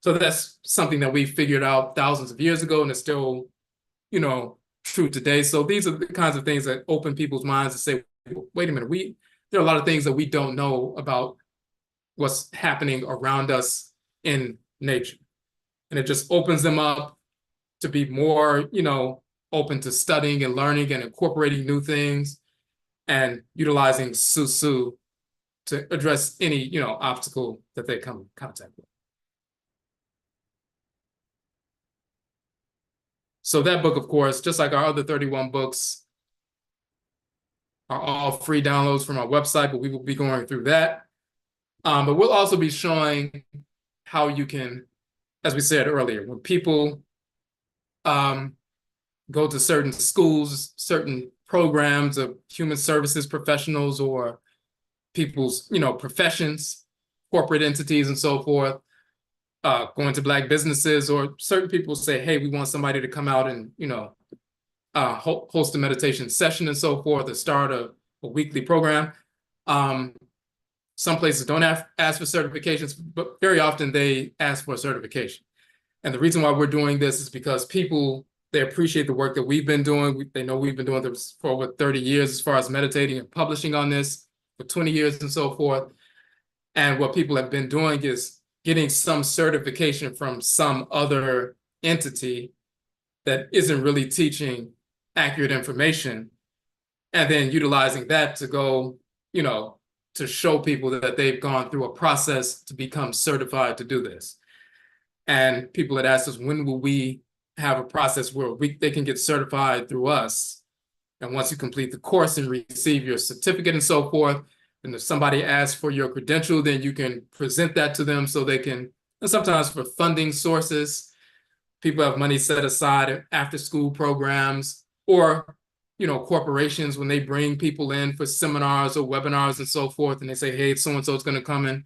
So that's something that we figured out thousands of years ago, and it's still, true today. So these are the kinds of things that open people's minds to say, wait a minute, there are a lot of things that we don't know about what's happening around us in nature. And it just opens them up to be more, open to studying and learning and incorporating new things and utilizing Susuw to address any, obstacle that they come in contact with. So that book, of course, just like our other 31 books, are all free downloads from our website, but we will be going through that. But we'll also be showing how you can, as we said earlier, when people go to certain schools, certain programs of human services professionals or people's, professions, corporate entities and so forth, going to Black businesses, or certain people say, hey, we want somebody to come out and, host a meditation session and so forth, or start a weekly program. Some places don't ask for certifications, but very often they ask for a certification. And the reason why we're doing this is because people, they appreciate the work that we've been doing. They know we've been doing this for over 30 years as far as meditating and publishing on this for 20 years and so forth. And what people have been doing is getting some certification from some other entity that isn't really teaching accurate information, and then utilizing that to go, to show people that they've gone through a process to become certified to do this. And people had asked us, when will we have a process where they can get certified through us? And once you complete the course and receive your certificate and so forth, and if somebody asks for your credential, then you can present that to them so they can, and sometimes for funding sources, people have money set aside after school programs, or corporations, when they bring people in for seminars or webinars and so forth, and they say, hey, so-and-so is going to come and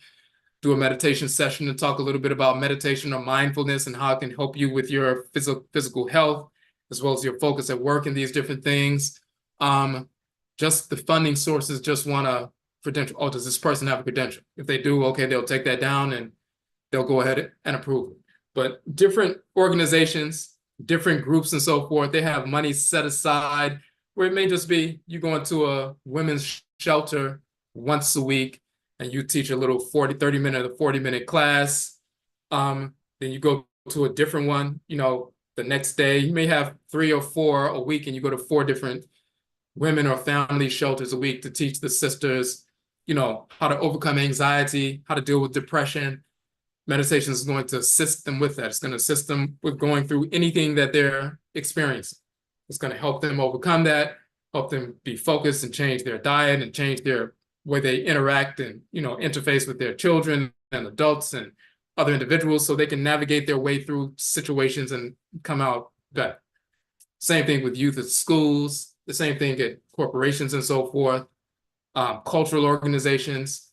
do a meditation session and talk a little bit about meditation or mindfulness and how it can help you with your physical health, as well as your focus at work and these different things. Just the funding sources just want a credential. Oh, does this person have a credential? If they do, okay, they'll take that down and they'll go ahead and approve it. But different organizations, different groups and so forth, they have money set aside where it may just be you go into a women's shelter once a week and you teach a little 30-minute or 40-minute class. Then you go to a different one, the next day. You may have 3 or 4 a week, and you go to 4 different women or family shelters a week to teach the sisters, how to overcome anxiety, how to deal with depression. Meditation is going to assist them with that. It's going to assist them with going through anything that they're experiencing. It's going to help them overcome that, help them be focused and change their diet and change their way they interact and, interface with their children and adults and other individuals, so they can navigate their way through situations and come out better. Same thing with youth at schools, the same thing at corporations and so forth, cultural organizations.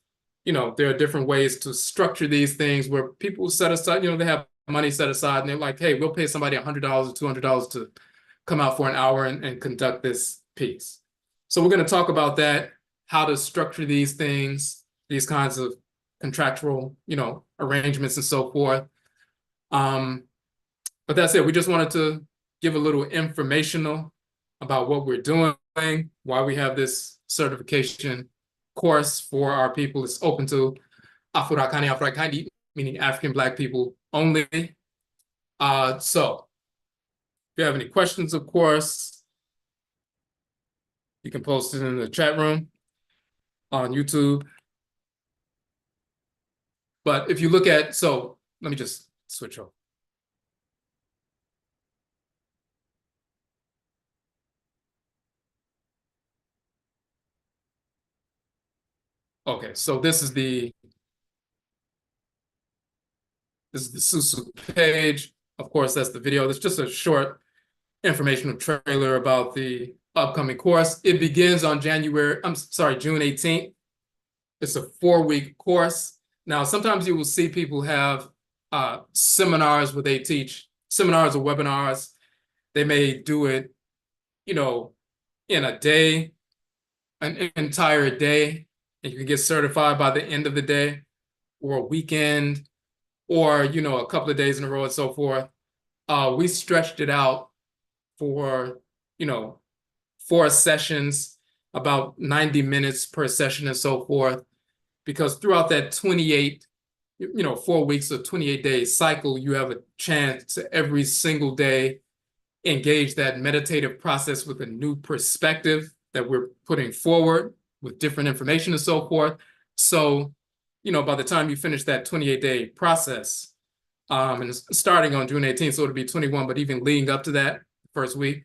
There are different ways to structure these things where people set aside, they have money set aside and they're like, hey, we'll pay somebody $100 or $200 to come out for an hour and conduct this piece. So we're going to talk about that, how to structure these things, these kinds of contractual, arrangements and so forth. But that's it. We just wanted to give a little informational about what we're doing, why we have this certification course for our people. It's open to Afuraka and Afuraitkait, meaning African Black people only. So if you have any questions, of course, you can post it in the chat room on YouTube. But if you look at, so let me just switch over. Okay, so this is the Susuw page. Of course, that's the video. It's just a short informational trailer about the upcoming course. It begins on June 18th. It's a 4-week course. Now, sometimes you will see people have seminars where they teach seminars or webinars. They may do it, in a day, an entire day, and you can get certified by the end of the day, or a weekend, or, a couple of days in a row and so forth. We stretched it out for, 4 sessions, about 90 minutes per session and so forth, because throughout that 28, 4 weeks or 28-day cycle, you have a chance to every single day engage that meditative process with a new perspective that we're putting forward with different information and so forth. So, by the time you finish that 28-day process, and it's starting on June 18th, so it'll be 21, but even leading up to that first week,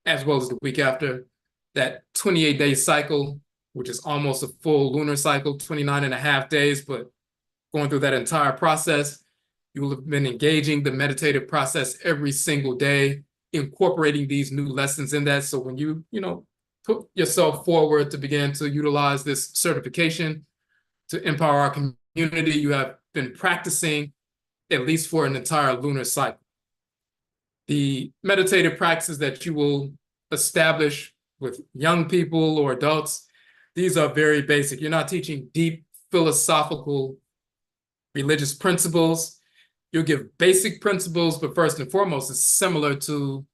as well as the week after, that 28-day cycle, which is almost a full lunar cycle, 29.5 days, but going through that entire process, you will have been engaging the meditative process every single day, incorporating these new lessons in that. So when you, put yourself forward to begin to utilize this certification to empower our community, you have been practicing at least for an entire lunar cycle. The meditative practices that you will establish with young people or adults, these are very basic. You're not teaching deep philosophical religious principles. You'll give basic principles, but first and foremost, it's similar to,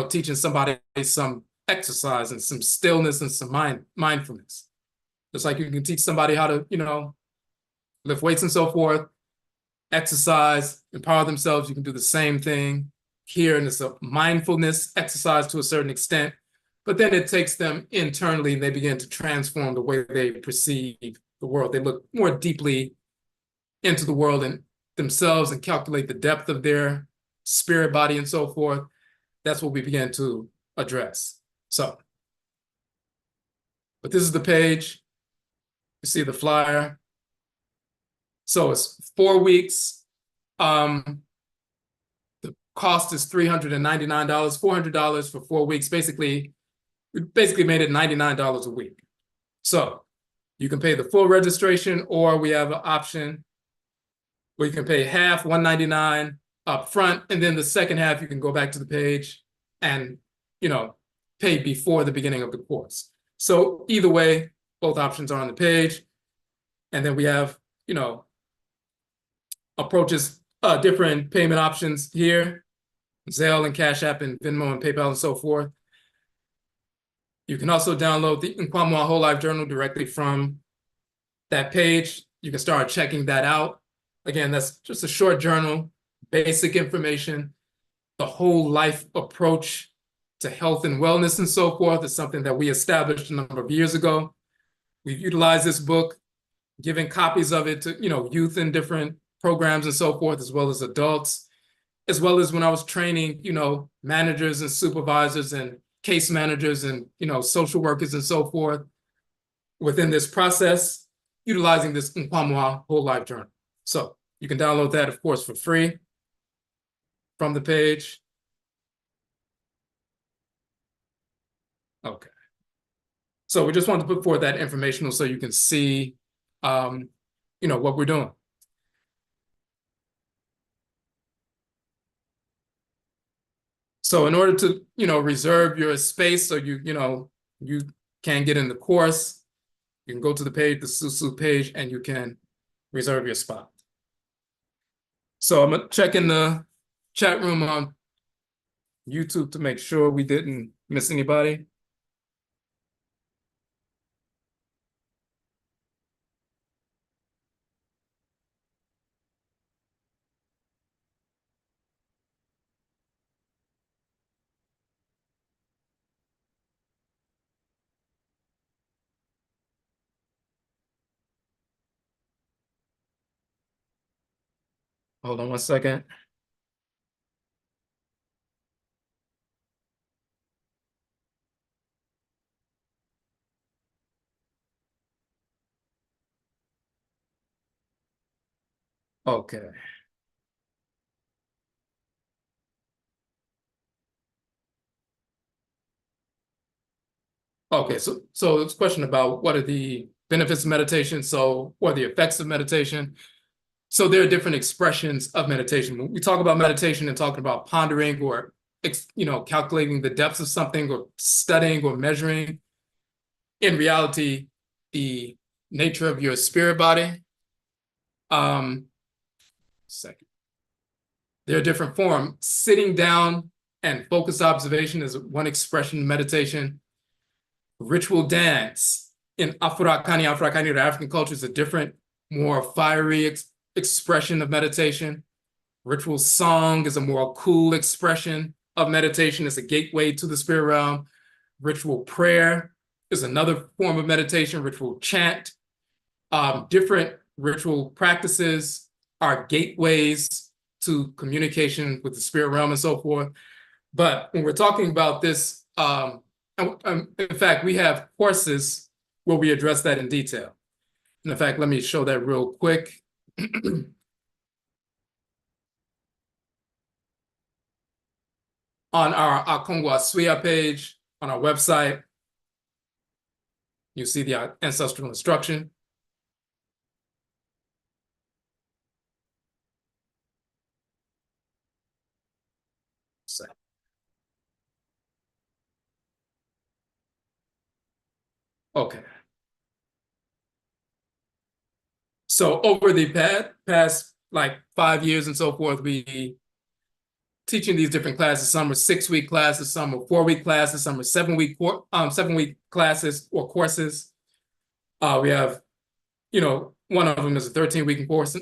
teaching somebody some exercise and some stillness and some mindfulness. Just like you can teach somebody how to, lift weights and so forth, exercise, empower themselves. You can do the same thing here, and it's a mindfulness exercise to a certain extent, but then it takes them internally and they begin to transform the way they perceive the world. They look more deeply into the world and themselves and calculate the depth of their spirit, body, and so forth. That's what we begin to address. So, but this is the page. You see the flyer. So it's 4 weeks. The cost is $399, $400 for 4 weeks. Basically, we basically made it $99 a week. So you can pay the full registration, or we have an option where you can pay half, $199 up front, and then the second half you can go back to the page and, you know, pay before the beginning of the course. So either way, both options are on the page. And then we have, you know, approaches, different payment options here, Zelle and Cash App and Venmo and PayPal and so forth. You can also download the Nkwamua Whole Life Journal directly from that page. You can start checking that out. Again, that's just a short journal, basic information. The whole life approach to health and wellness and so forth is something that we established a number of years ago. We've utilized this book, giving copies of it to, you know, youth in different programs and so forth, as well as adults, as well as when I was training, you know, managers and supervisors and case managers and, you know, social workers and so forth within this process, utilizing this Nkwamua Whole Life Journal. So you can download that, of course, for free from the page. Okay. So we just wanted to put forth that informational so you can see, you know, what we're doing. So in order to, you know, reserve your space so you can get in the course, you can go to the page, the Susuw page, and you can reserve your spot. So I'm gonna check in the chat room on YouTube to make sure we didn't miss anybody. Hold on one second. Okay. Okay, so it's a question about what are the benefits of meditation, so what are the effects of meditation. So there are different expressions of meditation. When we talk about meditation and talking about pondering or, you know, calculating the depths of something or studying or measuring, in reality, the nature of your spirit body, second, there are different forms. Sitting down and focused observation is one expression of meditation. Ritual dance in Afuraitkait, or African culture, is a different, more fiery expression of meditation. Ritual song is a more cool expression of meditation. It's a gateway to the spirit realm. Ritual prayer is another form of meditation. Ritual chant. Different ritual practices are gateways to communication with the spirit realm and so forth. But when we're talking about this, in fact, we have courses where we address that in detail. And in fact, let me show that real quick. On our Akan page on our website, you see the ancestral instruction. Okay. So over the past like 5 years and so forth, we teaching these different classes. Some are 6-week classes, some are 4-week classes, some are 7-week classes or courses. We have, you know, one of them is a 13-week course,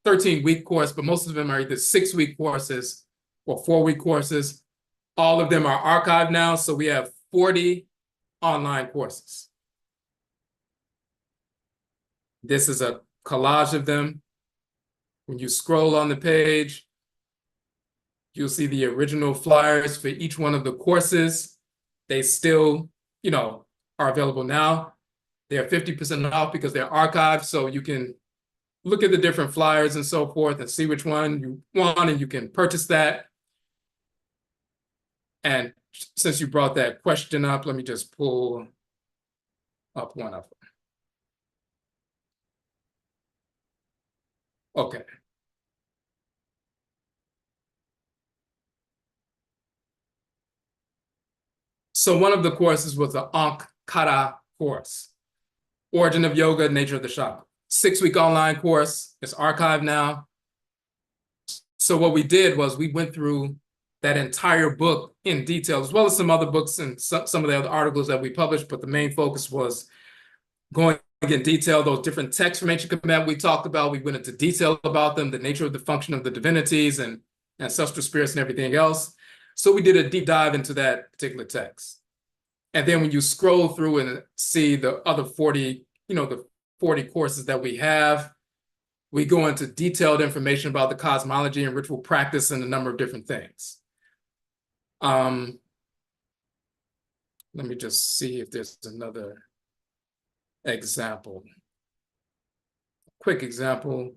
13-week course, but most of them are either 6-week courses or 4-week courses. All of them are archived now, so we have 40 online courses. This is a collage of them. When you scroll on the page, you'll see the original flyers for each one of the courses. They still, are available now. They're 50% off because they're archived, so you can look at the different flyers and so forth and see which one you want, and you can purchase that. And since you brought that question up, let me just pull up one of them. Okay. So one of the courses was the Ankara course, Origin of Yoga, Nature of the Chakra. 6-week online course. It's archived now. So what we did was we went through that entire book in detail, as well as some other books and some of the other articles that we published, but the main focus was going in detail, those different texts from ancient Kemet we talked about. We went into detail about them, the nature of the function of the divinities and ancestral spirits and everything else. So we did a deep dive into that particular text. And then when you scroll through and see the other 40, the 40 courses that we have, we go into detailed information about the cosmology and ritual practice and a number of different things. Let me just see if there's another example. Quick example.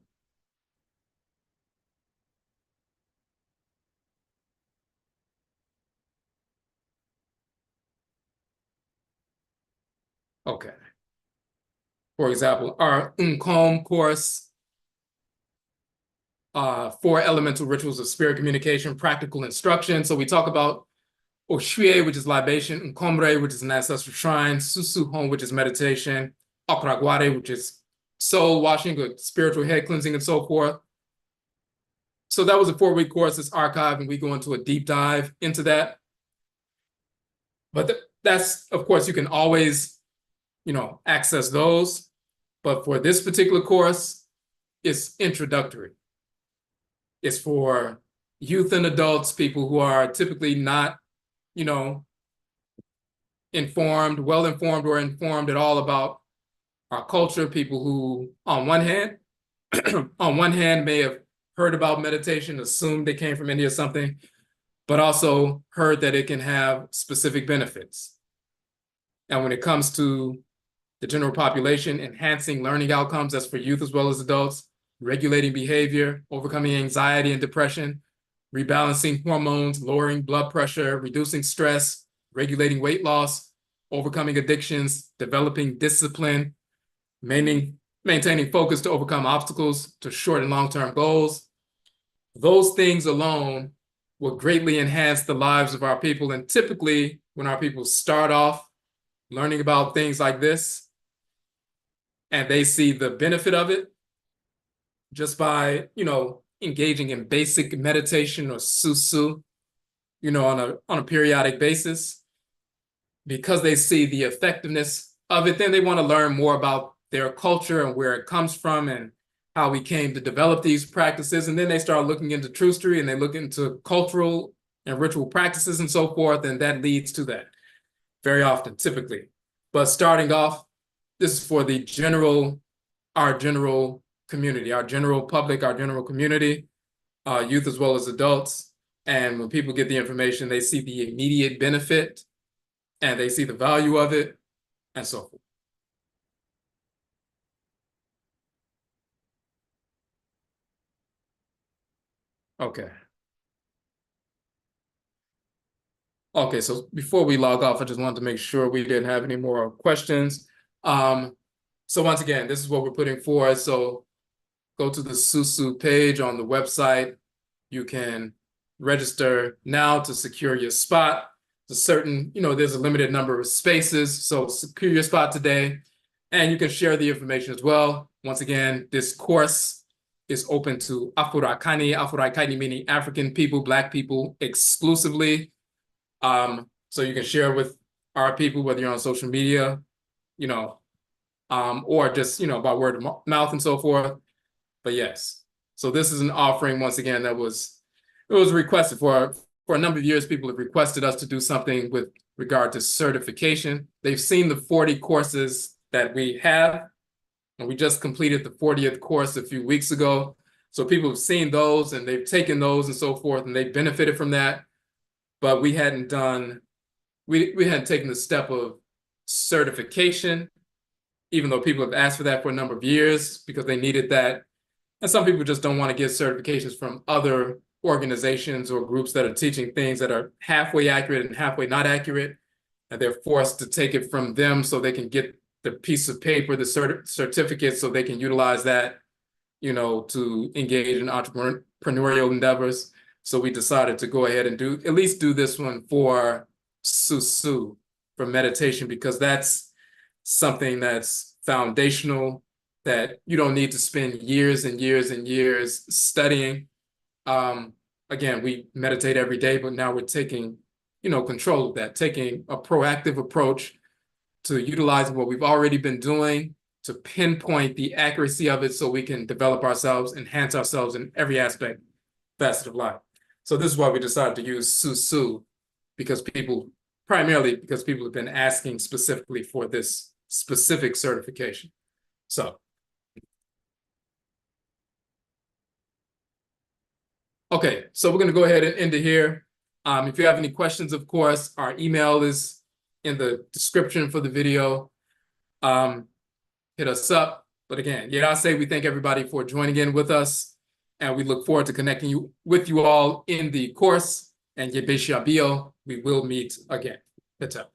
Okay. For example, our Nkom course, 4 elemental rituals of spirit communication, practical instruction. So we talk about Oshue, which is libation, Nkomre, which is an ancestral shrine, Susuw, which is meditation, Afuraitkait, which is soul washing, or spiritual head cleansing, and so forth. So that was a 4-week course. It's archived, and we go into a deep dive into that. But that's, of course, you can always, access those. But for this particular course, it's introductory. It's for youth and adults, people who are typically not, informed, well-informed, or informed at all about our culture. People who, on one hand, may have heard about meditation, assumed they came from India or something, but also heard that it can have specific benefits. And when it comes to the general population, enhancing learning outcomes, that's for youth as well as adults, regulating behavior, overcoming anxiety and depression, rebalancing hormones, lowering blood pressure, reducing stress, regulating weight loss, overcoming addictions, developing discipline, maintaining focus to overcome obstacles to short and long-term goals. Those things alone will greatly enhance the lives of our people. And typically, when our people start off learning about things like this, and they see the benefit of it just by, engaging in basic meditation or Susuw, on a periodic basis, because they see the effectiveness of it, then they want to learn more about their culture and where it comes from and how we came to develop these practices. And then they start looking into trustery and they look into cultural and ritual practices and so forth. And that leads to that very often, typically. But starting off, this is for our general community, our general public, our general community, youth as well as adults. And when people get the information, they see the immediate benefit and they see the value of it and so forth. Okay. Okay, so before we log off, I just wanted to make sure we didn't have any more questions. So once again, this is what we're putting forward. So go to the Susuw page on the website. You can register now to secure your spot. There's a limited number of spaces, so secure your spot today. And you can share the information as well. Once again, this course is open to Afuraitkait meaning African people, Black people exclusively. So you can share with our people, whether you're on social media, or just, by word of mouth and so forth. But yes, So this is an offering, once again, it was requested for a number of years. People have requested us to do something with regard to certification. They've seen the 40 courses that we have, and we just completed the 40th course a few weeks ago. So people have seen those and they've taken those and so forth, and they've benefited from that. But we hadn't taken the step of certification, even though people have asked for that for a number of years because they needed that. And some people just don't want to get certifications from other organizations or groups that are teaching things that are halfway accurate and halfway not accurate. And they're forced to take it from them so they can get the piece of paper, the certificate, so they can utilize that, to engage in entrepreneurial endeavors. So we decided to go ahead and at least do this one for Susuw, for meditation, because that's something that's foundational, that you don't need to spend years and years and years studying. Again, we meditate every day, but now we're taking, control of that, taking a proactive approach to utilizing what we've already been doing to pinpoint the accuracy of it so we can develop ourselves, enhance ourselves in every facet of life. So this is why we decided to use Susuw, primarily because people have been asking specifically for this specific certification. So, okay, so we're going to go ahead and end it here. If you have any questions, of course, our email is in the description for the video. Hit us up. But again, I say we thank everybody for joining in with us, and we look forward to connecting with you all in the course. And Yebeshabio, we will meet again. That's up.